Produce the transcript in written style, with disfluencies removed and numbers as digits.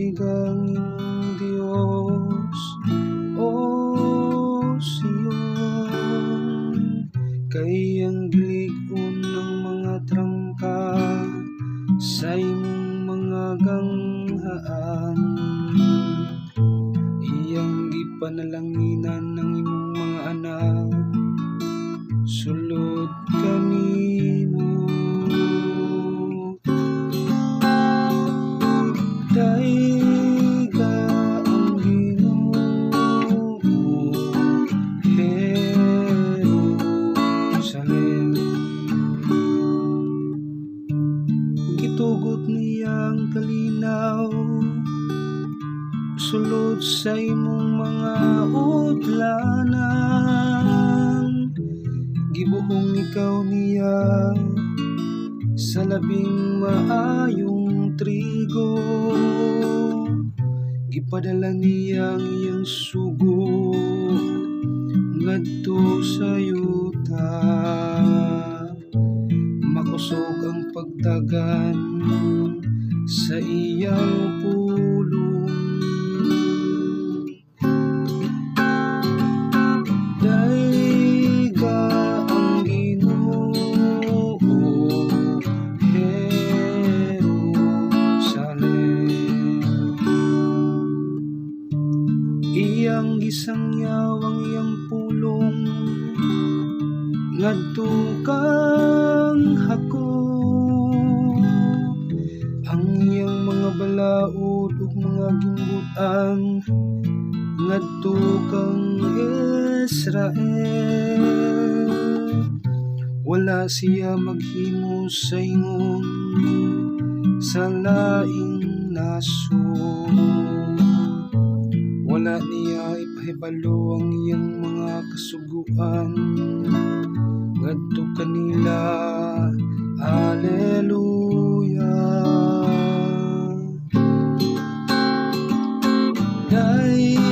daygang imong Dios, o Sion, kay ang gilig-on ng mga trangka sa imong mga ganghaan. Iyang gipanalanginan ng imong mga anak, sulod kanimo. Dayga ang Ginoo, Jerusalem, gitugot niyang kalinaw sulod sa imong mga utlanan. Gibuhong ikaw niya sa labing maayong trigo, gipadala niya ang iyang sugo ngadto sa yuta. Makusog ang pagdagan sa iyang pulong. Dayga ang Ginoo, Jerusalem, iyang gisangyaw ang iyang pulong ngadto kang hako. Ang iyang mga balaod ug mga gimbutan ngadto kang Israel. Wala siya maghimo sa ingon sa laing nasod. Wala niya ipahibalo ang iyang mga kasuguan ngadto kanila. Alleluia. Dayga